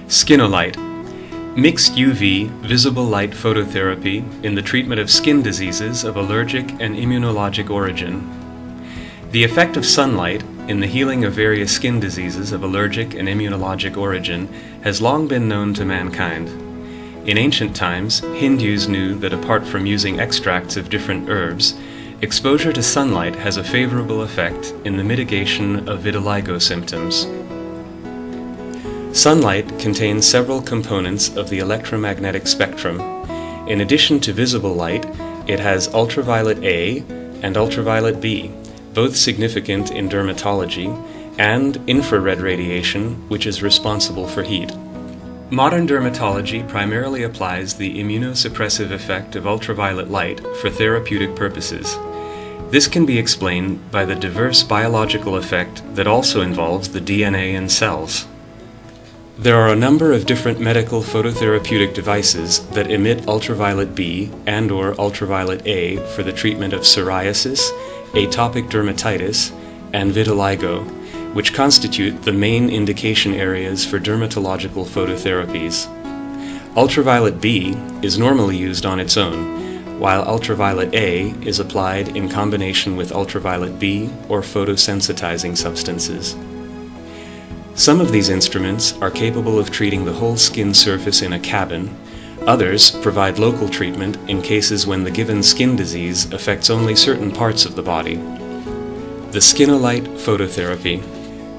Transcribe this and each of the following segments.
Skinolight, mixed UV visible light phototherapy in the treatment of skin diseases of allergic and immunologic origin. The effect of sunlight in the healing of various skin diseases of allergic and immunologic origin has long been known to mankind. In ancient times, Hindus knew that apart from using extracts of different herbs, exposure to sunlight has a favorable effect in the mitigation of vitiligo symptoms. Sunlight contains several components of the electromagnetic spectrum. In addition to visible light, it has ultraviolet A and ultraviolet B, both significant in dermatology, and infrared radiation, which is responsible for heat. Modern dermatology primarily applies the immunosuppressive effect of ultraviolet light for therapeutic purposes. This can be explained by the diverse biological effect that also involves the DNA in cells. There are a number of different medical phototherapeutic devices that emit ultraviolet B and/or ultraviolet A for the treatment of psoriasis, atopic dermatitis, and vitiligo, which constitute the main indication areas for dermatological phototherapies. Ultraviolet B is normally used on its own, while ultraviolet A is applied in combination with ultraviolet B or photosensitizing substances. Some of these instruments are capable of treating the whole skin surface in a cabin. Others provide local treatment in cases when the given skin disease affects only certain parts of the body. The Skinolight phototherapy.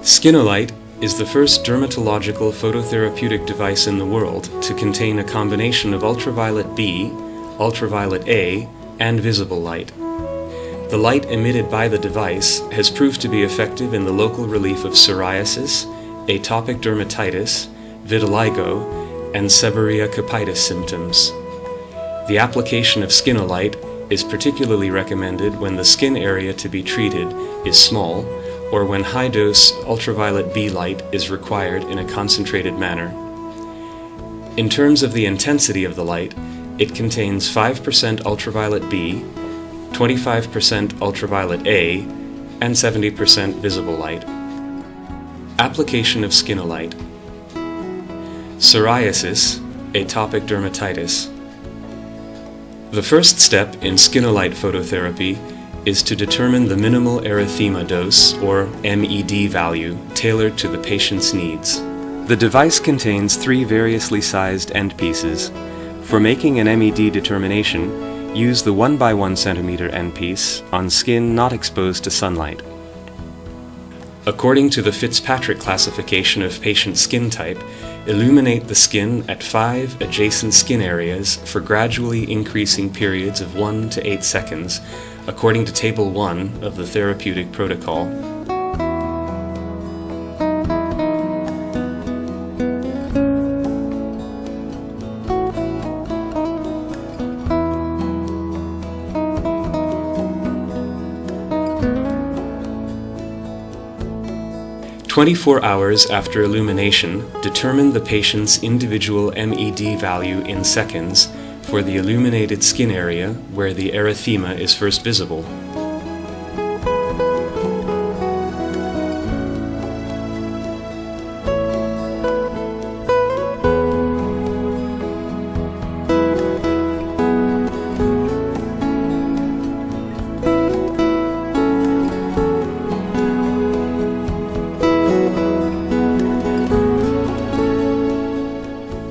Skinolight is the first dermatological phototherapeutic device in the world to contain a combination of ultraviolet B, ultraviolet A, and visible light. The light emitted by the device has proved to be effective in the local relief of psoriasis, atopic dermatitis, vitiligo, and seborrheic cupitis symptoms. The application of Skinolight is particularly recommended when the skin area to be treated is small or when high-dose ultraviolet B light is required in a concentrated manner. In terms of the intensity of the light, it contains 5% ultraviolet B, 25% ultraviolet A, and 70% visible light. Application of Skinolight. Psoriasis, atopic dermatitis. The first step in Skinolight phototherapy is to determine the minimal erythema dose, or MED value, tailored to the patient's needs. The device contains 3 variously sized endpieces. For making an MED determination, use the 1 by 1 cm endpiece on skin not exposed to sunlight. According to the Fitzpatrick classification of patient skin type, illuminate the skin at 5 adjacent skin areas for gradually increasing periods of 1 to 8 seconds, according to Table 1 of the therapeutic protocol. "24 hours after illumination, determine the patient's individual MED value in seconds for the illuminated skin area where the erythema is first visible.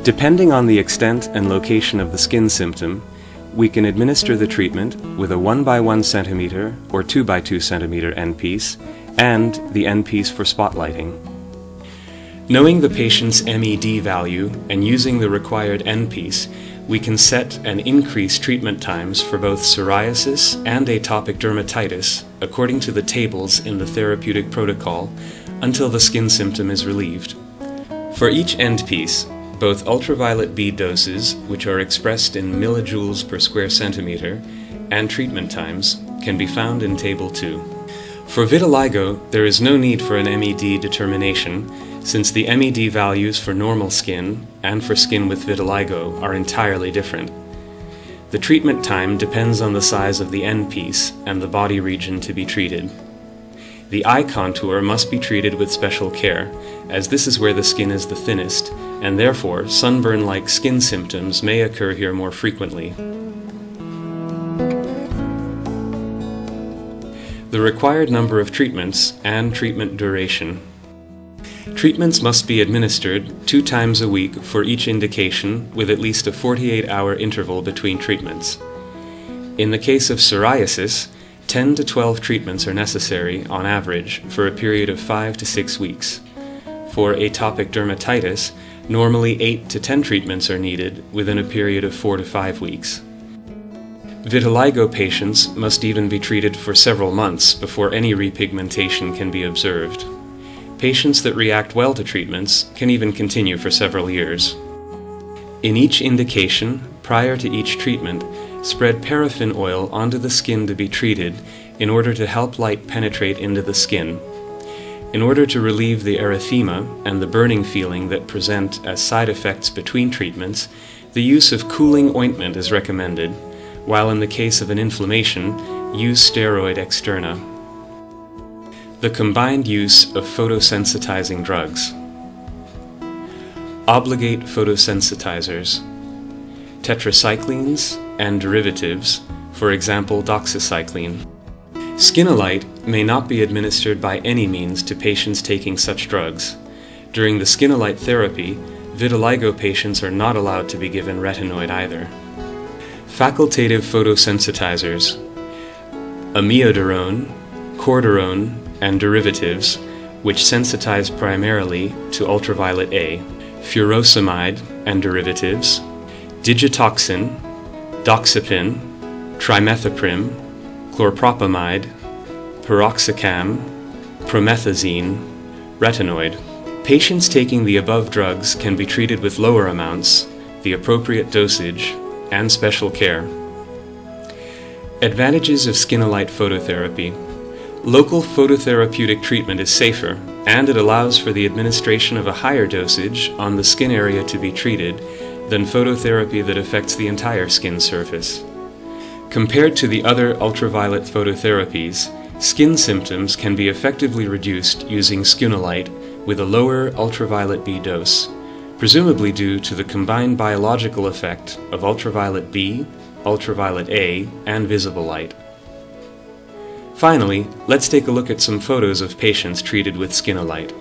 Depending on the extent and location of the skin symptom, we can administer the treatment with a 1 by 1 cm or 2 by 2 cm endpiece and the endpiece for spotlighting. Knowing the patient's MED value and using the required endpiece, we can set and increase treatment times for both psoriasis and atopic dermatitis according to the tables in the therapeutic protocol until the skin symptom is relieved. For each endpiece, both ultraviolet B doses, which are expressed in millijoules per square centimeter, and treatment times can be found in Table 2. For vitiligo, there is no need for an MED determination, since the MED values for normal skin and for skin with vitiligo are entirely different. The treatment time depends on the size of the endpiece and the body region to be treated. The eye contour must be treated with special care, as this is where the skin is the thinnest, and therefore sunburn-like skin symptoms may occur here more frequently. The required number of treatments and treatment duration. Treatments must be administered 2 times a week for each indication with at least a 48-hour interval between treatments. In the case of psoriasis, 10 to 12 treatments are necessary on average for a period of 5 to 6 weeks. For atopic dermatitis, normally 8 to 10 treatments are needed within a period of 4 to 5 weeks. Vitiligo patients must even be treated for several months before any repigmentation can be observed. Patients that react well to treatments can even continue for several years. In each indication, prior to each treatment, spread paraffin oil onto the skin to be treated in order to help light penetrate into the skin. In order to relieve the erythema and the burning feeling that present as side effects between treatments, the use of cooling ointment is recommended, while in the case of an inflammation, use steroid externa. The combined use of photosensitizing drugs. Obligate photosensitizers. Tetracyclines and derivatives, for example doxycycline. Skinolight may not be administered by any means to patients taking such drugs. During the Skinolight therapy, vitiligo patients are not allowed to be given retinoid either. Facultative photosensitizers. Amiodarone, cordarone, and derivatives, which sensitize primarily to ultraviolet A. Furosemide and derivatives. Digitoxin, doxepin, trimethoprim, chlorpropamide, piroxicam, promethazine, retinoid. Patients taking the above drugs can be treated with lower amounts, the appropriate dosage, and special care. Advantages of Skinolight phototherapy. Local phototherapeutic treatment is safer, and it allows for the administration of a higher dosage on the skin area to be treated than phototherapy that affects the entire skin surface. Compared to the other ultraviolet phototherapies, skin symptoms can be effectively reduced using Skinolight with a lower ultraviolet B dose, presumably due to the combined biological effect of ultraviolet B, ultraviolet A, and visible light. Finally, let's take a look at some photos of patients treated with Skinolight.